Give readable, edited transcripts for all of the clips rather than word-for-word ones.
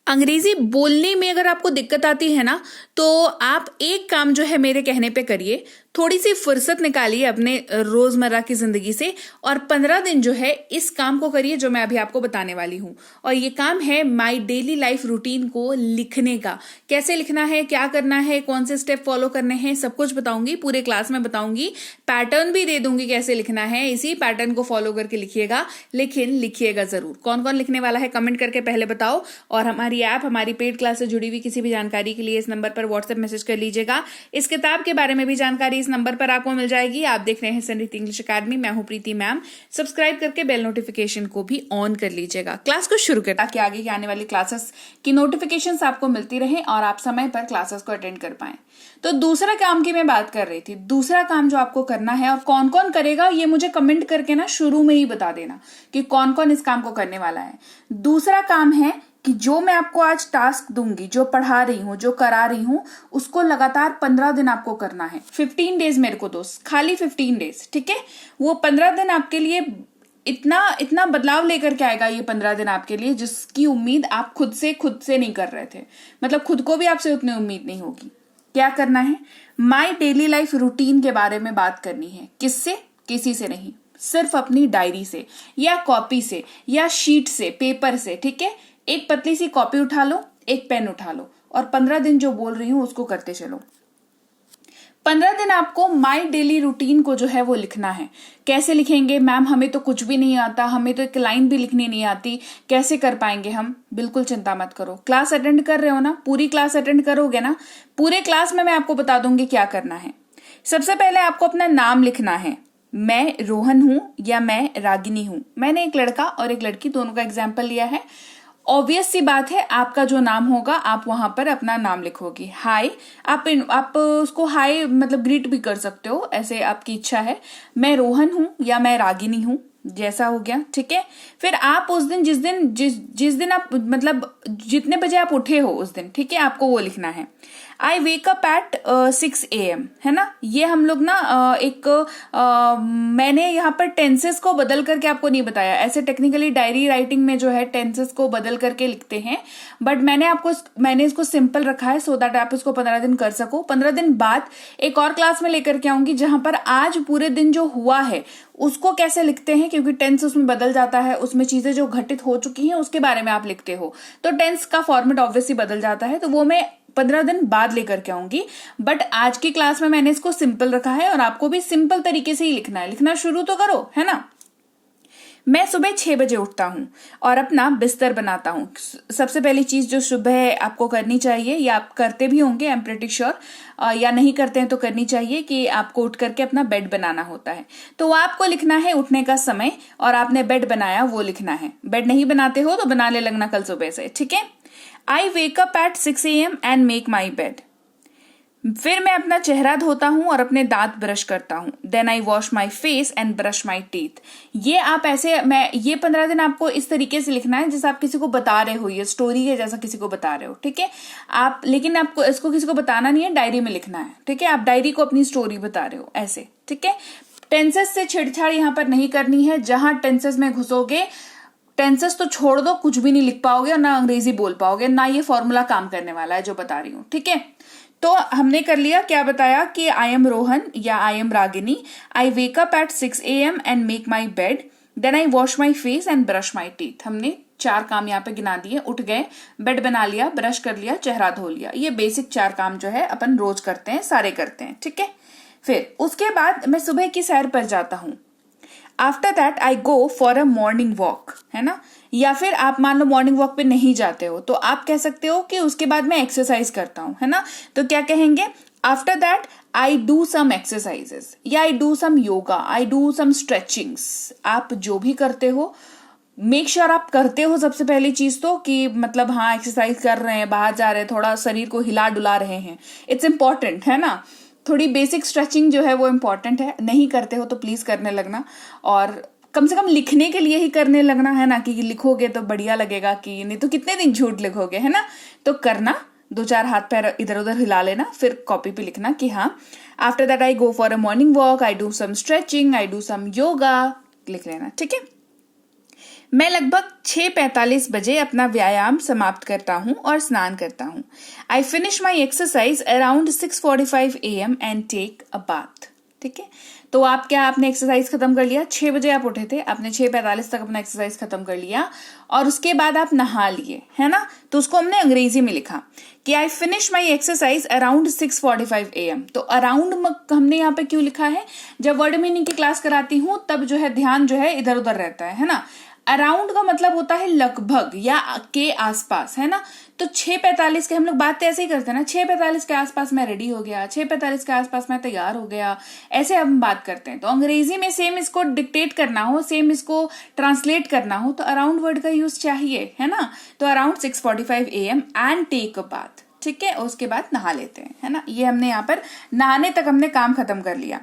अंग्रेजी बोलने में अगर आपको दिक्कत आती है ना, तो आप एक काम जो है मेरे कहने पे करिए, थोड़ी सी फुर्सत निकालिए अपने रोजमर्रा की जिंदगी से और 15 दिन जो है इस काम को करिए जो मैं अभी आपको बताने वाली हूं। और ये काम है माय डेली लाइफ रूटीन को लिखने का। कैसे लिखना है, क्या करना है, कौन से स्टेप फॉलो करने हैं, सब कुछ बताऊंगी, पूरे क्लास में बताऊंगी, पैटर्न भी दे दूंगी कैसे लिखना है। इसी पैटर्न को फॉलो करके लिखिएगा, लेकिन लिखिएगा जरूर। कौन कौन लिखने वाला है कमेंट करके पहले बताओ। और हमारी ऐप, हमारी पेड क्लास से जुड़ी हुई किसी भी जानकारी के लिए इस नंबर पर व्हाट्सएप मैसेज कर लीजिएगा। इस किताब के बारे में भी जानकारी इस नंबर पर आपको मिल जाएगी। आप देख रहे हैं समृद्धि इंग्लिश अकेडमी, मैं हूं प्रीति मैम। सब्सक्राइब करके बेल नोटिफिकेशन को भी ऑन कर लीजिएगा। क्लास को शुरू करता कि आगे की आने वाली क्लासेस की नोटिफिकेशंस आपको मिलती रहे और आप समय पर क्लासेस को अटेंड कर पाएं। तो दूसरा काम की मैं बात कर रही थी। दूसरा काम जो आपको करना है और कौन कौन करेगा ये मुझे कमेंट करके ना शुरू में ही बता देना कि कौन कौन इस काम को करने वाला है। दूसरा काम है कि जो मैं आपको आज टास्क दूंगी, जो पढ़ा रही हूं, जो करा रही हूं, उसको लगातार 15 दिन आपको करना है। 15 डेज मेरे को दो, खाली 15 डेज, ठीक है। वो 15 दिन आपके लिए इतना बदलाव लेकर के आएगा। ये 15 दिन आपके लिए जिसकी उम्मीद आप खुद से नहीं कर रहे थे, मतलब खुद को भी आपसे उतनी उम्मीद नहीं होगी। क्या करना है? माय डेली लाइफ रूटीन के बारे में बात करनी है। किससे? किसी से नहीं, सिर्फ अपनी डायरी से या कॉपी से या शीट से, पेपर से, ठीक है। एक पतली सी कॉपी उठा लो, एक पेन उठा लो और 15 दिन जो बोल रही हूं उसको करते चलो। 15 दिन आपको माय डेली रूटीन को जो है वो लिखना है। कैसे लिखेंगे? मैम हमें तो कुछ भी नहीं आता, हमें तो एक लाइन भी लिखनी नहीं आती, कैसे कर पाएंगे हम? बिल्कुल चिंता मत करो। क्लास अटेंड कर रहे हो ना, पूरी क्लास अटेंड करोगे ना, पूरे क्लास में मैं आपको बता दूंगी क्या करना है। सबसे पहले आपको अपना नाम लिखना है। मैं रोहन हूं या मैं रागिनी हूं। मैंने एक लड़का और एक लड़की दोनों का एग्जाम्पल लिया है। ऑब्वियस सी बात है, आपका जो नाम होगा आप वहां पर अपना नाम लिखोगे। हाय, आप उसको हाय मतलब ग्रीट भी कर सकते हो, ऐसे आपकी इच्छा है। मैं रोहन हूं या मैं रागिनी हूं, जैसा हो गया, ठीक है। फिर आप उस दिन जिस दिन आप मतलब जितने बजे आप उठे हो उस दिन, ठीक है, आपको वो लिखना है। I wake up at 6 AM, है ना। ये हम लोग ना मैंने यहाँ पर टेंसेस को बदल करके आपको नहीं बताया। ऐसे टेक्निकली डायरी राइटिंग में जो है टेंसेस को बदल करके लिखते हैं, बट मैंने इसको सिंपल रखा है सो दैट आप इसको 15 दिन कर सको। 15 दिन बाद एक और क्लास में लेकर के आऊंगी जहां पर आज पूरे दिन जो हुआ है उसको कैसे लिखते हैं, क्योंकि टेंस उसमें बदल जाता है, उसमें चीजें जो घटित हो चुकी हैं उसके बारे में आप लिखते हो, तो टेंस का फॉर्मेट ऑब्वियसली बदल जाता है। तो वो मैं 15 दिन बाद लेकर के आऊंगी, बट आज की क्लास में मैंने इसको सिंपल रखा है और आपको भी सिंपल तरीके से ही लिखना है। लिखना शुरू तो करो, है ना। मैं सुबह 6 बजे उठता हूं और अपना बिस्तर बनाता हूं। सबसे पहली चीज जो सुबह आपको करनी चाहिए, या आप करते भी होंगे, आई एम प्रीटी श्योर, या नहीं करते हैं तो करनी चाहिए, कि आपको उठ करके अपना बेड बनाना होता है। तो आपको लिखना है उठने का समय और आपने बेड बनाया वो लिखना है। बेड नहीं बनाते हो तो बनाने लगना कल सुबह से, ठीक है। I wake up at 6 AM and make my bed. फिर मैं अपना चेहरा धोता हूं और अपने दांत ब्रश करता हूं। Then I wash my face and brush my teeth. ये आप ऐसे, ये 15 दिन आपको इस तरीके से लिखना है जैसे आप किसी को बता रहे हो, ये स्टोरी है जैसा किसी को बता रहे हो, ठीक है। लेकिन आपको इसको किसी को बताना नहीं है, डायरी में लिखना है, ठीक है। आप डायरी को अपनी स्टोरी बता रहे हो ऐसे, ठीक है। टेंसेस से छेड़छाड़ यहां पर नहीं करनी है। जहां टेंसेस में घुसोगे, टेंसेस तो छोड़ दो, कुछ भी नहीं लिख पाओगे और ना अंग्रेजी बोल पाओगे, ना ये फॉर्मूला काम करने वाला है जो बता रही हूं, ठीक है। तो हमने कर लिया, क्या बताया कि आई एम रोहन या I am Ragini. I wake up at 6 AM and make my bed. Then I wash my face and brush my teeth. हमने 4 काम यहाँ पे गिना दिए। उठ गए, बेड बना लिया, ब्रश कर लिया, चेहरा धो लिया। ये बेसिक 4 काम जो है अपन रोज करते हैं, सारे करते हैं, ठीक है। फिर उसके बाद मैं सुबह की सैर पर जाता हूं। After that I go for a morning walk, है ना। या फिर आप मान लो मॉर्निंग वॉक पे नहीं जाते हो तो आप कह सकते हो कि उसके बाद मैं एक्सरसाइज करता हूं, है ना। तो क्या कहेंगे? After that I do some exercises, या I do some yoga, I do some stretchings. आप जो भी करते हो मेक श्योर आप करते हो सबसे पहली चीज तो, कि मतलब हाँ एक्सरसाइज कर रहे हैं, बाहर जा रहे हैं, थोड़ा शरीर को हिला डुला रहे हैं। इट्स इंपॉर्टेंट, है ना। थोड़ी बेसिक स्ट्रेचिंग जो है वो इम्पॉर्टेंट है। नहीं करते हो तो प्लीज करने लगना, और कम से कम लिखने के लिए ही करने लगना, है ना, कि लिखोगे तो बढ़िया लगेगा, कि नहीं तो कितने दिन झूठ लिखोगे, है ना। तो करना, 2-4 हाथ पैर इधर उधर हिला लेना, फिर कॉपी पे लिखना कि हाँ after that I go for a morning walk, I do some stretching, I do some yoga, लिख लेना, ठीक है। मैं लगभग 6:45 बजे अपना व्यायाम समाप्त करता हूँ और स्नान करता हूँ। I finish my exercise around 6:45 AM and take a bath. ठीक है, तो आपने एक्सरसाइज खत्म कर लिया, 6 बजे आप उठे थे, आपने 6:45 तक अपना एक्सरसाइज खत्म कर लिया और उसके बाद आप नहा लिए, है ना। तो उसको हमने अंग्रेजी में लिखा कि आई finish my exercise around 6:45 AM। तो अराउंड हमने यहाँ पे क्यों लिखा है, जब वर्ड मीनिंग की क्लास कराती हूँ तब जो है ध्यान जो है इधर उधर रहता है ना। अराउंड का मतलब होता है लगभग या के आसपास, है ना। तो 6:45 के हम लोग बात ऐसे ही करते हैं ना, 6:45 के आसपास मैं रेडी हो गया, 6:45 के आसपास मैं तैयार हो गया, ऐसे हम बात करते हैं। तो अंग्रेजी में सेम इसको डिक्टेट करना हो, सेम इसको ट्रांसलेट करना हो तो अराउंड वर्ड का यूज चाहिए, है ना। तो around 6:45 AM and take a bath. ठीक है, उसके बाद नहा लेते हैं, है ना। ये हमने यहाँ पर नहाने तक हमने काम खत्म कर लिया।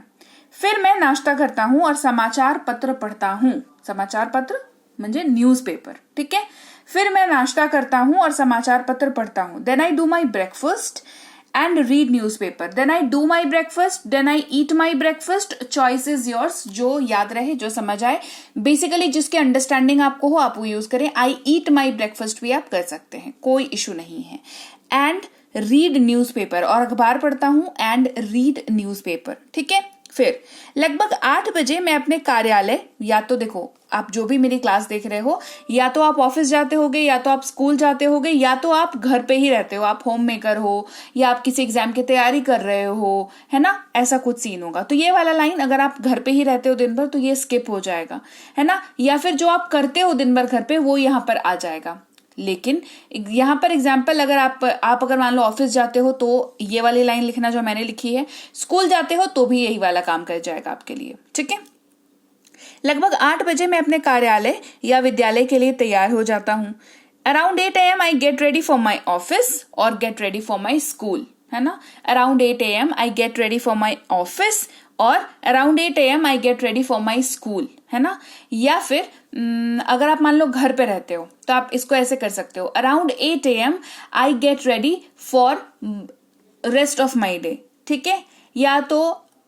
फिर मैं नाश्ता करता हूँ और समाचार पत्र पढ़ता हूँ। समाचार पत्र म्हणजे न्यूज़पेपर। ठीक है, फिर मैं नाश्ता करता हूं और समाचार पत्र पढ़ता हूं। Then I do my breakfast and read newspaper. Then I do my breakfast, then I eat my breakfast. Choice is yours, जो याद रहे, जो समझ आए, बेसिकली जिसके अंडरस्टैंडिंग आपको हो आप वो यूज करें। आई ईट माई ब्रेकफास्ट भी आप कर सकते हैं, कोई इशू नहीं है। एंड रीड न्यूज़पेपर, और अखबार पढ़ता हूं एंड रीड न्यूज़पेपर। ठीक है, फिर लगभग 8 बजे मैं अपने कार्यालय, या तो देखो आप जो भी मेरी क्लास देख रहे हो, या तो आप ऑफिस जाते होगे, या तो आप स्कूल जाते होगे, या तो आप घर पे ही रहते हो, आप होम मेकर हो, या आप किसी एग्जाम की तैयारी कर रहे हो, है ना, ऐसा कुछ सीन होगा। तो ये वाला लाइन अगर आप घर पे ही रहते हो दिन भर तो ये स्किप हो जाएगा, है ना। या फिर जो आप करते हो दिन भर घर पे वो यहाँ पर आ जाएगा। लेकिन यहाँ पर एग्जाम्पल, अगर आप अगर मान लो ऑफिस जाते हो तो ये वाली लाइन लिखना जो मैंने लिखी है, स्कूल जाते हो तो भी यही वाला काम कर जाएगा आपके लिए। ठीक है, लगभग 8 बजे मैं अपने कार्यालय या विद्यालय के लिए तैयार हो जाता हूँ। Around 8 AM I get ready for my office और get ready for my school, है ना। Around 8 AM I get ready for my office और around 8 AM I get ready for my school, है ना। या फिर अगर आप मान लो घर पे रहते हो तो आप इसको ऐसे कर सकते हो, around 8 AM I get ready for rest of my day. ठीक है, या तो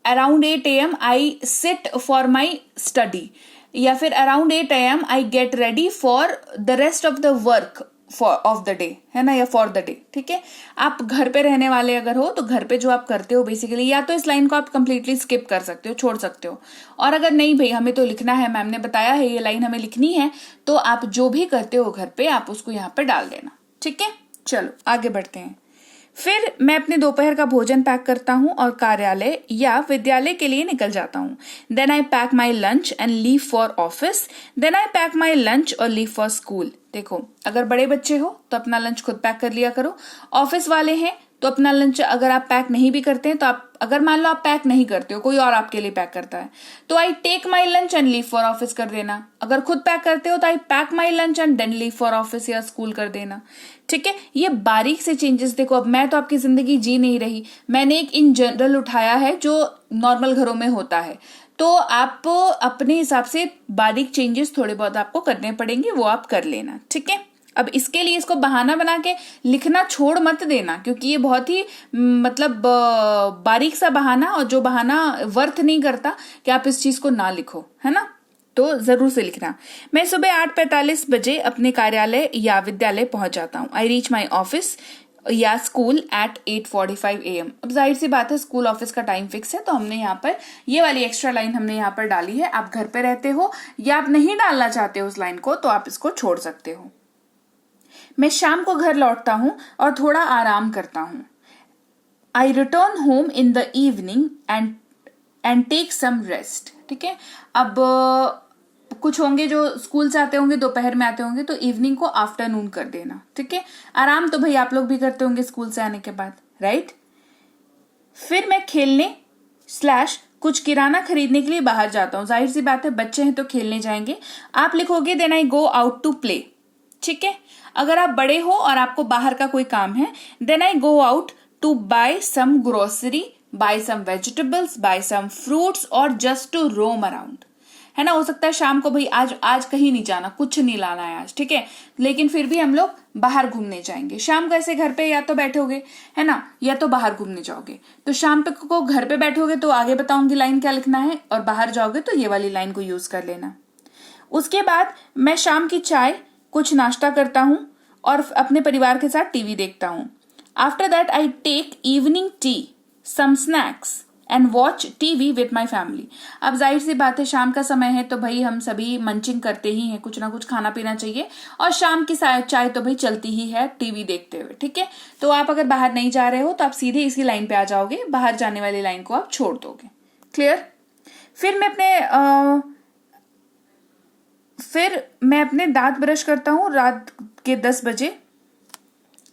around 8 AM I sit for my study, या फिर around 8 AM I get ready for the rest of the work of the day, है ना, या for the day. ठीक है, आप घर पे रहने वाले अगर हो तो घर पे जो आप करते हो बेसिकली, या तो इस लाइन को आप कंप्लीटली स्किप कर सकते हो, छोड़ सकते हो। और अगर नहीं भाई हमें तो लिखना है, मैम ने बताया है ये लाइन हमें लिखनी है, तो आप जो भी करते हो घर पे आप उसको यहाँ पे डाल देना। ठीक है, चलो आगे बढ़ते हैं। फिर मैं अपने दोपहर का भोजन पैक करता हूँ और कार्यालय या विद्यालय के लिए निकल जाता हूँ। Then I pack my lunch and leave for office. Then I pack my lunch और लीव फॉर स्कूल। देखो, अगर बड़े बच्चे हो तो अपना लंच खुद पैक कर लिया करो, ऑफिस वाले हैं तो अपना लंच अगर आप पैक नहीं भी करते हैं तो आप, अगर मान लो आप पैक नहीं करते हो, कोई और आपके लिए पैक करता है, तो I take my lunch and leave for office कर देना। अगर खुद पैक करते हो तो I pack my lunch and then leave for office या स्कूल कर देना। ठीक है, ये बारीक से चेंजेस देखो। अब मैं तो आपकी जिंदगी जी नहीं रही, मैंने एक इन जनरल उठाया है जो नॉर्मल घरों में होता है, तो आप अपने हिसाब से बारीक चेंजेस थोड़े बहुत आपको करने पड़ेंगे, वो आप कर लेना। ठीक है, अब इसके लिए इसको बहाना बना के लिखना छोड़ मत देना, क्योंकि ये बहुत ही मतलब बारीक सा बहाना, और जो बहाना वर्थ नहीं करता कि आप इस चीज को ना लिखो, है ना। तो जरूर से लिखना। मैं सुबह 8:45 बजे अपने कार्यालय या विद्यालय पहुंच जाता हूँ। आई रीच माई ऑफिस या स्कूल एट 8:45 AM। अब जाहिर सी बात है स्कूल ऑफिस का टाइम फिक्स है, तो हमने यहाँ पर ये वाली एक्स्ट्रा लाइन हमने यहाँ पर डाली है। आप घर पे रहते हो या आप नहीं डालना चाहते हो उस लाइन को तो आप इसको छोड़ सकते हो। मैं शाम को घर लौटता हूं और थोड़ा आराम करता हूं। I return home in the evening and take some rest. ठीक है, अब कुछ होंगे जो स्कूल से आते होंगे, दोपहर में आते होंगे, तो इवनिंग को आफ्टरनून कर देना। ठीक है, आराम तो भाई आप लोग भी करते होंगे स्कूल से आने के बाद, राइट। फिर मैं खेलने / कुछ किराना खरीदने के लिए बाहर जाता हूँ। जाहिर सी बात है बच्चे हैं तो खेलने जाएंगे। आप लिखोगे then I go out to play. ठीक है, अगर आप बड़े हो और आपको बाहर का कोई काम है, then I go out to buy some grocery, buy some vegetables, buy some fruits और जस्ट टू रोम अराउंड, है ना। हो सकता है शाम को भाई आज कहीं नहीं जाना, कुछ नहीं लाना है आज, ठीक है, लेकिन फिर भी हम लोग बाहर घूमने जाएंगे। शाम को ऐसे घर पे या तो बैठोगे, है ना, या तो बाहर घूमने जाओगे। तो शाम पे को घर पे बैठोगे तो आगे बताऊंगी लाइन क्या लिखना है, और बाहर जाओगे तो ये वाली लाइन को यूज कर लेना। उसके बाद मैं शाम की चाय, कुछ नाश्ता करता हूँ और अपने परिवार के साथ टीवी देखता हूँ। After that I take evening tea, some snacks and watch TV with my family. अब जाहिर सी बात है, शाम का समय है तो भाई हम सभी मंचिंग करते ही हैं, कुछ ना कुछ खाना पीना चाहिए और शाम की चाय तो भाई चलती ही है टीवी देखते हुए। ठीक है, तो आप अगर बाहर नहीं जा रहे हो तो आप सीधे इसी लाइन पे आ जाओगे, बाहर जाने वाली लाइन को आप छोड़ दोगे। क्लियर? फिर मैं अपने दांत ब्रश करता हूँ, रात के 10 बजे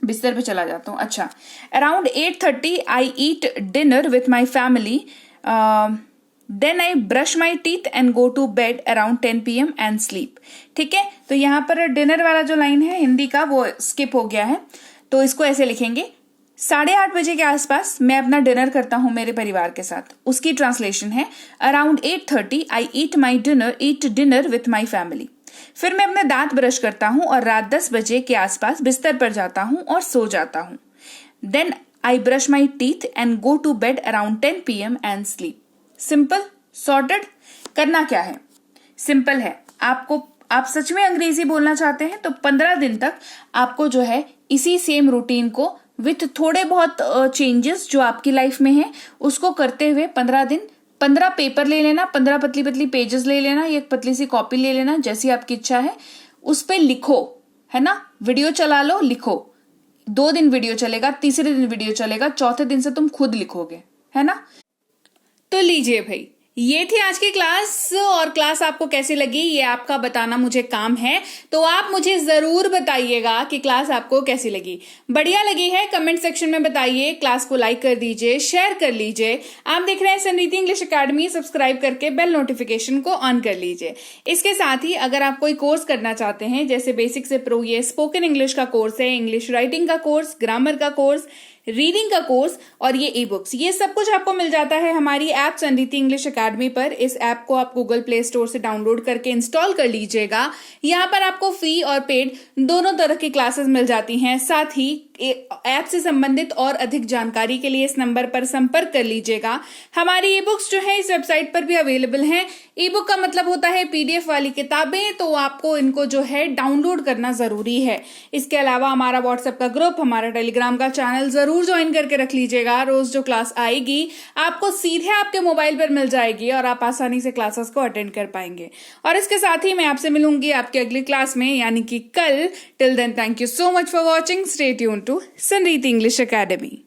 बिस्तर पे चला जाता हूँ। अच्छा, around 8:30 I eat dinner with my family, then I brush my teeth and go to bed around 10 PM and sleep. ठीक है, तो यहाँ पर डिनर वाला जो लाइन है हिंदी का वो स्किप हो गया है, तो इसको ऐसे लिखेंगे, 8:30 बजे के आसपास मैं अपना डिनर करता हूँ मेरे परिवार के साथ। उसकी ट्रांसलेशन है, around 8:30 I eat dinner with my family. फिर मैं अपने दांत ब्रश करता हूं और रात 10 बजे के आसपास बिस्तर पर जाता हूं और सो जाता हूं। Then I brush my teeth and go to bed around 10 PM and sleep. Simple, sorted. करना क्या है? सिंपल है। आप सच में अंग्रेजी बोलना चाहते हैं तो 15 दिन तक आपको जो है इसी सेम रूटीन को विथ थोड़े बहुत चेंजेस जो आपकी लाइफ में है उसको करते हुए 15 दिन, 15 पेपर ले लेना, 15 पतली पतली पेजेस ले लेना, एक पतली सी कॉपी ले लेना, जैसी आपकी इच्छा है, उस पे लिखो, है ना, वीडियो चला लो, लिखो। 2 दिन वीडियो चलेगा, तीसरे दिन वीडियो चलेगा, चौथे दिन से तुम खुद लिखोगे, है ना। तो लीजिए भाई, ये थी आज की क्लास, और क्लास आपको कैसी लगी ये आपका बताना मुझे काम है, तो आप मुझे जरूर बताइएगा कि क्लास आपको कैसी लगी। बढ़िया लगी है कमेंट सेक्शन में बताइए, क्लास को लाइक कर दीजिए, शेयर कर लीजिए। आप देख रहे हैं समृद्धि इंग्लिश एकेडमी, सब्सक्राइब करके बेल नोटिफिकेशन को ऑन कर लीजिए। इसके साथ ही अगर आप कोई कोर्स करना चाहते हैं, जैसे बेसिक से प्रो, ये स्पोकन इंग्लिश का कोर्स है, इंग्लिश राइटिंग का कोर्स, ग्रामर का कोर्स, रीडिंग का कोर्स और ये ई बुक्स, ये सब कुछ आपको मिल जाता है हमारी ऐप समृद्धि इंग्लिश एकेडमी पर। इस ऐप को आप गूगल प्ले स्टोर से डाउनलोड करके इंस्टॉल कर लीजिएगा। यहाँ पर आपको फ्री और पेड दोनों तरह की क्लासेस मिल जाती हैं। साथ ही ऐप से संबंधित और अधिक जानकारी के लिए इस नंबर पर संपर्क कर लीजिएगा। हमारी ई बुक्स जो है इस वेबसाइट पर भी अवेलेबल हैं। ई बुक का मतलब होता है PDF वाली किताबें, तो आपको इनको जो है डाउनलोड करना जरूरी है। इसके अलावा हमारा व्हाट्सएप का ग्रुप, हमारा टेलीग्राम का चैनल जरूर ज्वाइन करके रख लीजिएगा। रोज जो क्लास आएगी आपको सीधे आपके मोबाइल पर मिल जाएगी और आप आसानी से क्लासेस को अटेंड कर पाएंगे। और इसके साथ ही मैं आपसे मिलूंगी आपकी अगली क्लास में, यानी कि कल। Till then, thank you so much for watching. Stay tuned to Samriddhi English academy.